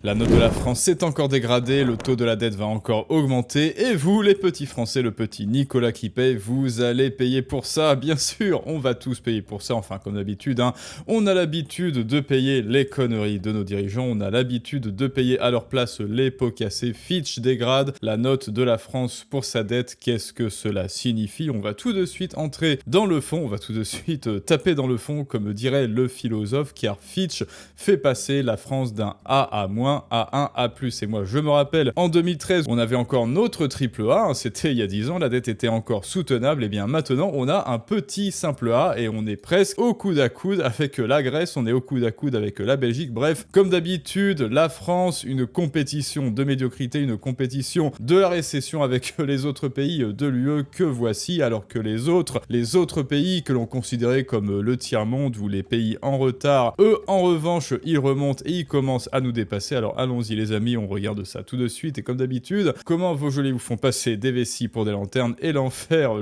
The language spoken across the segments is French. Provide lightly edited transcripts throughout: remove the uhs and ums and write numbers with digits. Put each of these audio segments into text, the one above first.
La note de la France s'est encore dégradée, le taux de la dette va encore augmenter, et vous, les petits Français, le petit Nicolas qui paye, vous allez payer pour ça, bien sûr, on va tous payer pour ça, enfin comme d'habitude, hein. On a l'habitude de payer les conneries de nos dirigeants, on a l'habitude de payer à leur place les pots cassés. Fitch dégrade la note de la France pour sa dette, qu'est-ce que cela signifie? On va tout de suite entrer dans le fond, on va tout de suite taper dans le fond, comme dirait le philosophe, car Fitch fait passer la France d'un A à moins à un A+. Et moi, je me rappelle, en 2013, on avait encore notre triple A, hein, c'était il y a 10 ans, la dette était encore soutenable, et bien maintenant, on a un petit simple A, et on est presque au coude à coude avec la Grèce, on est au coude à coude avec la Belgique, bref, comme d'habitude, la France, une compétition de médiocrité, une compétition de la récession avec les autres pays de l'UE que voici, alors que les autres pays que l'on considérait comme le tiers-monde ou les pays en retard, eux, en revanche, ils remontent et ils commencent à nous dépasser. Alors allons-y les amis, on regarde ça tout de suite, et comme d'habitude, comment vos jolis vous font passer des vessies pour des lanternes et l'enfer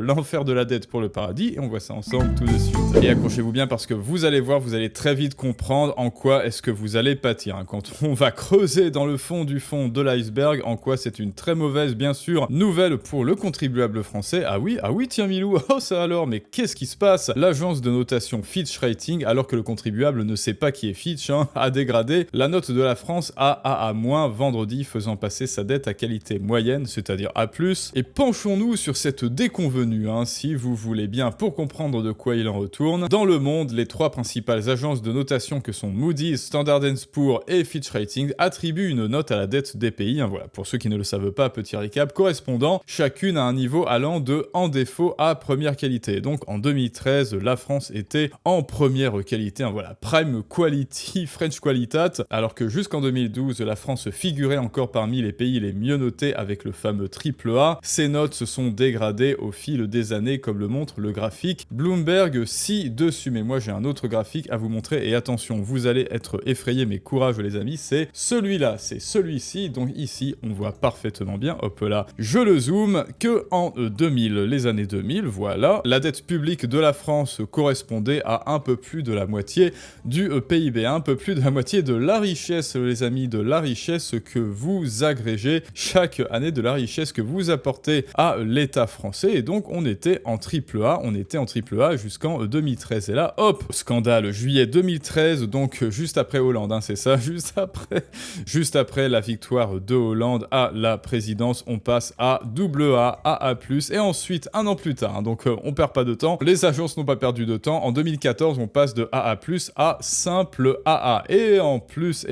de la dette pour le paradis, et on voit ça ensemble tout de suite. Et accrochez-vous bien parce que vous allez voir, vous allez très vite comprendre en quoi est-ce que vous allez pâtir, hein, quand on va creuser dans le fond du fond de l'iceberg, en quoi c'est une très mauvaise, bien sûr, nouvelle pour le contribuable français. Ah oui, tiens Milou, oh ça alors, mais qu'est-ce qui se passe? L'agence de notation Fitch Rating, alors que le contribuable ne sait pas qui est Fitch, hein, a dégradé la note de la France à AA-, vendredi, faisant passer sa dette à qualité moyenne, c'est-à-dire A+. Et penchons-nous sur cette déconvenue, hein, si vous voulez bien, pour comprendre de quoi il en retourne. Dans le monde, les trois principales agences de notation que sont Moody's, Standard & Poor's et Fitch Ratings attribuent une note à la dette des pays, hein, voilà, pour ceux qui ne le savent pas, petit récap, correspondant chacune à un niveau allant de en défaut à première qualité. Donc en 2013, la France était en première qualité, hein, voilà, Prime Quality, French Qualitat, alors que jusqu'en 2012, la France figurait encore parmi les pays les mieux notés avec le fameux triple A. Ces notes se sont dégradées au fil des années, comme le montre le graphique Bloomberg ci-dessus. Mais moi, j'ai un autre graphique à vous montrer, et attention, vous allez être effrayés, mais courage les amis, c'est celui-là, c'est celui-ci. Donc ici, on voit parfaitement bien, hop là, je le zoome, que en 2000, les années 2000, voilà, la dette publique de la France correspondait à un peu plus de la moitié du PIB, un peu plus de la moitié de la richesse, les amis, de la richesse que vous agrégez chaque année, de la richesse que vous apportez à l'État français. Et donc on était en triple A, jusqu'en 2013. Et là, hop, scandale, juillet 2013, donc juste après Hollande, hein, c'est ça, juste après la victoire de Hollande à la présidence, on passe à double A, AA+, et ensuite, un an plus tard, hein, donc on perd pas de temps, les agences n'ont pas perdu de temps, en 2014, on passe de AA+, à simple AA, et en plus,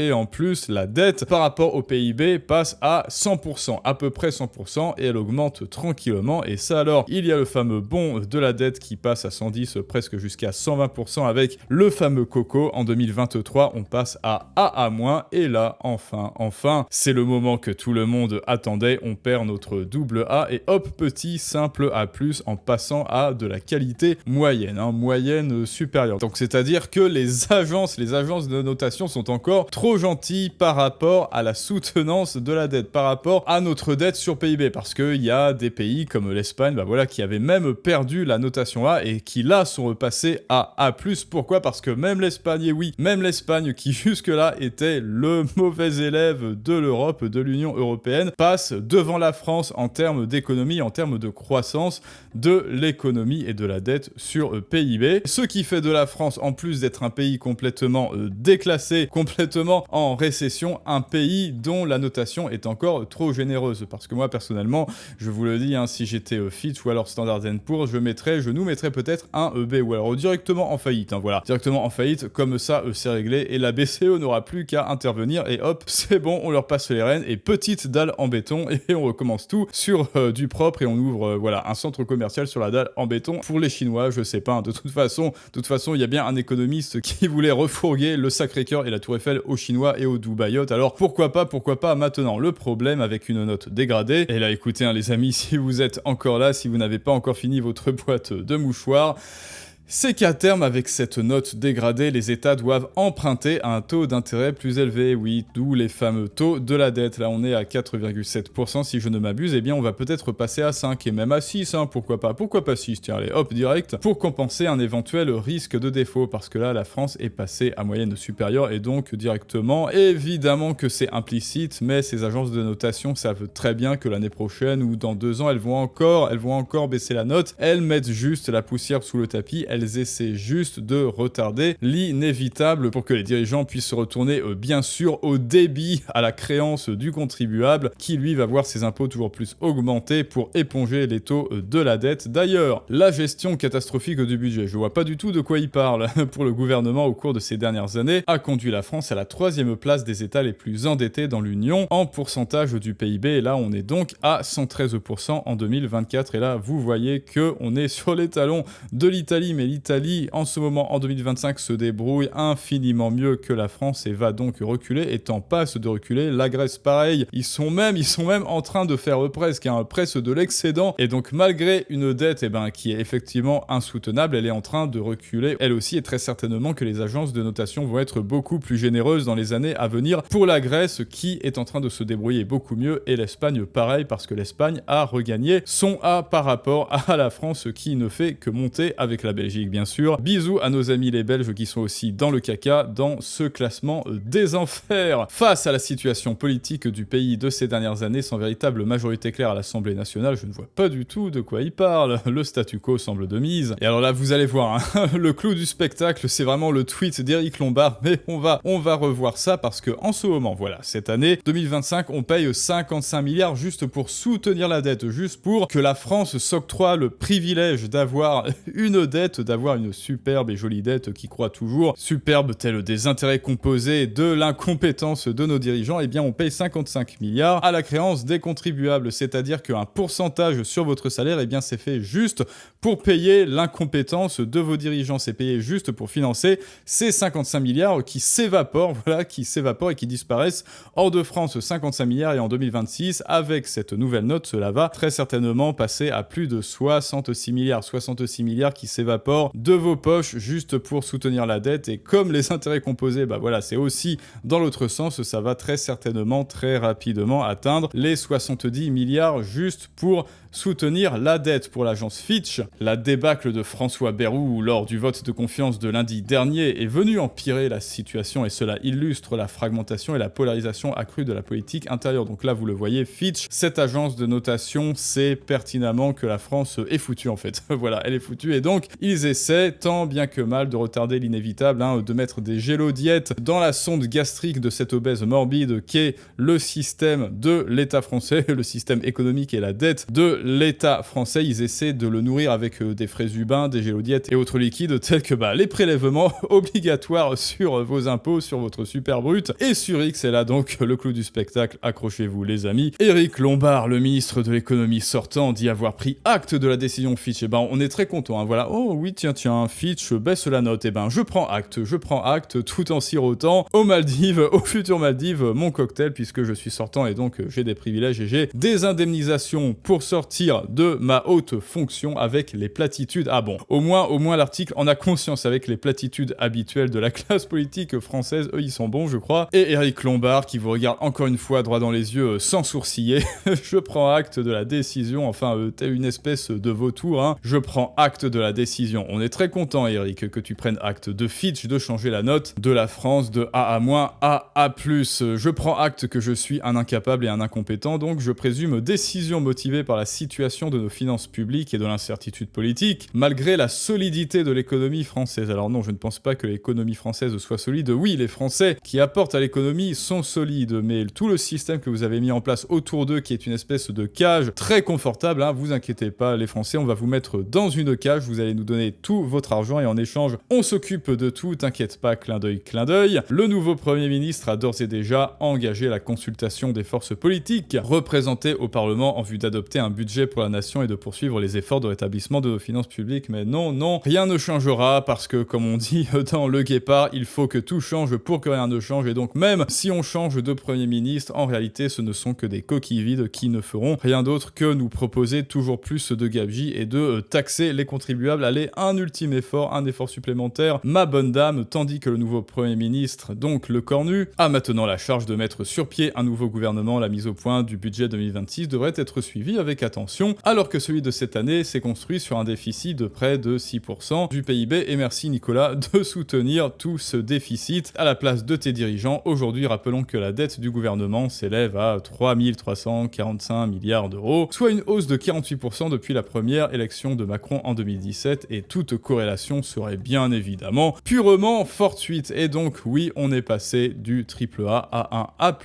la dette par rapport au PIB passe à 100%, à peu près 100%, et elle augmente tranquillement. Et ça alors, il y a le fameux bond de la dette qui passe à 110, presque jusqu'à 120% avec le fameux coco. En 2023, on passe à AA-, et là, enfin, c'est le moment que tout le monde attendait, on perd notre double A, et hop, petit simple A+, en passant à de la qualité moyenne, hein, moyenne supérieure. Donc c'est-à-dire que les agences de notation sont encore trop gentilles par rapport à la soutenance de la dette, par rapport à notre dette sur PIB, parce qu'il y a des pays comme l'Espagne, bah voilà, qui avaient même perdu la notation A et qui là sont repassés à A+. Pourquoi? Parce que même l'Espagne, et oui, même l'Espagne qui jusque-là était le mauvais élève de l'Europe, de l'Union européenne, passe devant la France en termes d'économie, en termes de croissance de l'économie et de la dette sur PIB. Ce qui fait de la France, en plus d'être un pays complètement déclassé, complètement en récession, un pays dont la notation est encore trop généreuse. Parce que moi, personnellement, je vous le dis, hein, si j'étais Fitch ou alors Standard & Poor's, je nous mettrais peut-être un B, ou alors directement en faillite, hein, voilà. Directement en faillite, comme ça, c'est réglé, et la BCE n'aura plus qu'à intervenir, et hop, c'est bon, on leur passe les rênes, et petite dalle en béton, et on recommence tout sur du propre, et on ouvre, voilà, un centre commercial sur la dalle en béton pour les Chinois, je sais pas, hein, de toute façon, il y a bien un économiste qui voulait refourguer le Sacré-Cœur et la Tour Eiffel aux Chinois et aux Dubaïotes, alors pourquoi pas maintenant. Le problème avec une note dégradée, et là écoutez, hein, les amis, si vous êtes encore là, si vous n'avez pas encore fini votre boîte de mouchoirs, c'est qu'à terme, avec cette note dégradée, les États doivent emprunter à un taux d'intérêt plus élevé, oui, d'où les fameux taux de la dette. Là, on est à 4,7% si je ne m'abuse, eh bien on va peut-être passer à 5 et même à 6, hein, pourquoi pas 6, tiens, allez, hop, direct, pour compenser un éventuel risque de défaut, parce que là, la France est passée à moyenne supérieure et donc directement, évidemment que c'est implicite, mais ces agences de notation savent très bien que l'année prochaine ou dans 2 ans, elles vont encore baisser la note, elles mettent juste la poussière sous le tapis, elles essaient juste de retarder l'inévitable pour que les dirigeants puissent se retourner bien sûr au débit, à la créance du contribuable qui lui va voir ses impôts toujours plus augmenter pour éponger les taux de la dette. D'ailleurs, la gestion catastrophique du budget, je vois pas du tout de quoi il parle pour le gouvernement au cours de ces dernières années, a conduit la France à la 3e place des États les plus endettés dans l'Union en pourcentage du PIB, et là on est donc à 113% en 2024, et là vous voyez que on est sur les talons de l'Italie, mais l'Italie, en ce moment, en 2025, se débrouille infiniment mieux que la France et va donc reculer, et en passe de reculer. La Grèce, pareil, ils sont même en train de faire presque de l'excédent, et donc malgré une dette qui est effectivement insoutenable, elle est en train de reculer, elle aussi, et très certainement que les agences de notation vont être beaucoup plus généreuses dans les années à venir pour la Grèce, qui est en train de se débrouiller beaucoup mieux, et l'Espagne, pareil, parce que l'Espagne a regagné son A par rapport à la France, qui ne fait que monter avec la Belgique, bien sûr. Bisous à nos amis les Belges qui sont aussi dans le caca dans ce classement des enfers. Face à la situation politique du pays de ces dernières années, sans véritable majorité claire à l'Assemblée nationale, je ne vois pas du tout de quoi il parle. Le statu quo semble de mise. Et alors là, vous allez voir, hein, le clou du spectacle, c'est vraiment le tweet d'Éric Lombard, mais on va revoir ça parce que en ce moment, voilà, cette année 2025, on paye 55 milliards juste pour soutenir la dette, juste pour que la France s'octroie le privilège d'avoir une dette, d'avoir une superbe et jolie dette qui croît toujours, superbe telle des intérêts composés de l'incompétence de nos dirigeants, eh bien on paye 55 milliards à la créance des contribuables, c'est-à-dire qu'un pourcentage sur votre salaire, eh bien c'est fait juste pour payer l'incompétence de vos dirigeants, c'est payé juste pour financer ces 55 milliards qui s'évaporent, voilà, qui s'évaporent et qui disparaissent hors de France. 55 milliards, et en 2026, avec cette nouvelle note, cela va très certainement passer à plus de 66 milliards qui s'évaporent de vos poches juste pour soutenir la dette, et comme les intérêts composés, voilà, c'est aussi dans l'autre sens, ça va très certainement, très rapidement atteindre les 70 milliards juste pour soutenir la dette. Pour l'agence Fitch, la débâcle de François Bayrou lors du vote de confiance de lundi dernier est venue empirer la situation, et cela illustre la fragmentation et la polarisation accrue de la politique intérieure. Donc là, vous le voyez, Fitch, cette agence de notation, sait pertinemment que la France est foutue en fait. Voilà, elle est foutue, et donc ils essaient tant bien que mal de retarder l'inévitable, de mettre des gélodiètes dans la sonde gastrique de cet obèse morbide qu'est le système de l'État français, le système économique et la dette de l'État français. Ils essaient de le nourrir avec des frais humains, des gélodiètes et autres liquides tels que les prélèvements obligatoires sur vos impôts, sur votre super brut et sur X. Et là donc le clou du spectacle, accrochez-vous les amis. Éric Lombard, le ministre de l'économie sortant, dit avoir pris acte de la décision Fitch. On est très content, voilà. Oh oui, tiens, Fitch baisse la note. Je prends acte tout en sirotant aux Maldives, aux futures Maldives, mon cocktail, puisque je suis sortant et donc j'ai des privilèges et j'ai des indemnisations pour sortir de ma haute fonction avec les platitudes. Ah bon, au moins l'article en a conscience avec les platitudes habituelles de la classe politique française. Eux, ils sont bons, je crois. Et Éric Lombard qui vous regarde encore une fois droit dans les yeux sans sourciller. Je prends acte de la décision, enfin, t'es une espèce de vautour, Je prends acte de la décision. On est très content, Éric, que tu prennes acte de Fitch, de changer la note de la France de A à A+. Je prends acte que je suis un incapable et un incompétent, donc je présume décision motivée par la situation de nos finances publiques et de l'incertitude politique, malgré la solidité de l'économie française. Alors non, je ne pense pas que l'économie française soit solide. Oui, les Français qui apportent à l'économie sont solides, mais tout le système que vous avez mis en place autour d'eux, qui est une espèce de cage très confortable, vous inquiétez pas, les Français, on va vous mettre dans une cage, vous allez nous donner tout votre argent et en échange, on s'occupe de tout, t'inquiète pas, clin d'œil, clin d'œil. Le nouveau Premier ministre a d'ores et déjà engagé la consultation des forces politiques représentées au Parlement en vue d'adopter un budget pour la nation et de poursuivre les efforts de rétablissement de nos finances publiques. Mais non, rien ne changera parce que, comme on dit dans Le Guépard, il faut que tout change pour que rien ne change, et donc même si on change de Premier ministre, en réalité ce ne sont que des coquilles vides qui ne feront rien d'autre que nous proposer toujours plus de gabegies et de taxer les contribuables. Allez, un ultime effort, un effort supplémentaire, ma bonne dame, tandis que le nouveau Premier ministre, donc le Cornu, a maintenant la charge de mettre sur pied un nouveau gouvernement. La mise au point du budget 2026 devrait être suivie avec attention, alors que celui de cette année s'est construit sur un déficit de près de 6% du PIB, et merci Nicolas de soutenir tout ce déficit à la place de tes dirigeants. Aujourd'hui, rappelons que la dette du gouvernement s'élève à 3 345 milliards d'euros, soit une hausse de 48% depuis la première élection de Macron en 2017, et toute corrélation serait bien évidemment purement fortuite. Et donc oui, on est passé du AAA à un A+.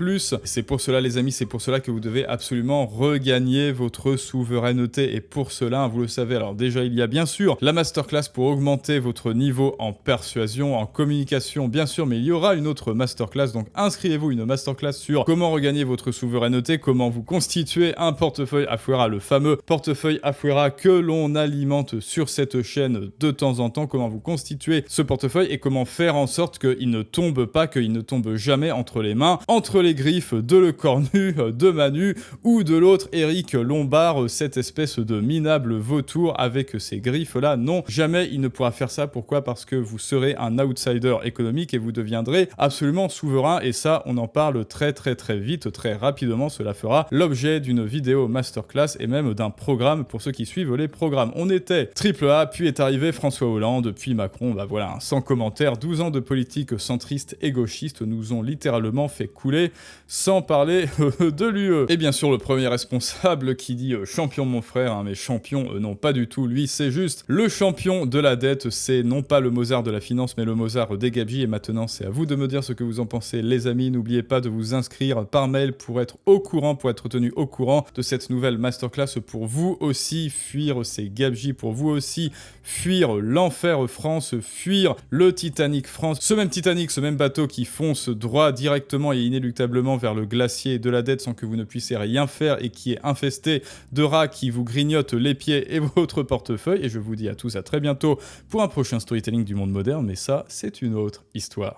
C'est pour cela les amis, c'est pour cela que vous devez absolument regagner votre souveraineté, et pour cela, vous le savez, alors déjà il y a bien sûr la masterclass pour augmenter votre niveau en persuasion, en communication bien sûr, mais il y aura une autre masterclass, donc inscrivez-vous, une masterclass sur comment regagner votre souveraineté, comment vous constituer un portefeuille Afuera, le fameux portefeuille Afuera que l'on alimente sur cette chaîne de temps en temps, comment vous constituer ce portefeuille et comment faire en sorte qu'il ne tombe pas, qu'il ne tombe jamais entre les mains, entre les griffes de Le Cornu, de Manu ou de l'autre Éric Lombard, cette espèce de minable vautour avec ces griffes-là. Non, jamais il ne pourra faire ça. Pourquoi? Parce que vous serez un outsider économique et vous deviendrez absolument souverain, et ça, on en parle très vite, très rapidement. Cela fera l'objet d'une vidéo masterclass et même d'un programme pour ceux qui suivent les programmes. On était AAA, puis est arrivé François Hollande, puis Macron, bah voilà, sans commentaire. 12 ans de politique centriste et gauchiste nous ont littéralement fait couler, sans parler de l'UE. Et bien sûr, le premier responsable qui dit champion mon frère, hein, mais champion, non pas du tout, lui c'est juste le champion de la dette, c'est non pas le Mozart de la finance, mais le Mozart des gabegies. Et maintenant, c'est à vous de me dire ce que vous en pensez, les amis. N'oubliez pas de vous inscrire par mail pour être au courant, pour être tenu au courant de cette nouvelle masterclass, pour vous aussi fuir ces gabegies, pour vous aussi fuir l'enfer France, fuir le Titanic France, ce même Titanic, ce même bateau qui fonce droit directement et inéluctablement vers le glacier de la dette sans que vous ne puissiez rien faire, et qui est infesté de rats qui vous grignotent les pieds et votre portefeuille. Et je vous dis à tous à très bientôt pour un prochain storytelling du monde moderne, mais ça, c'est une autre histoire.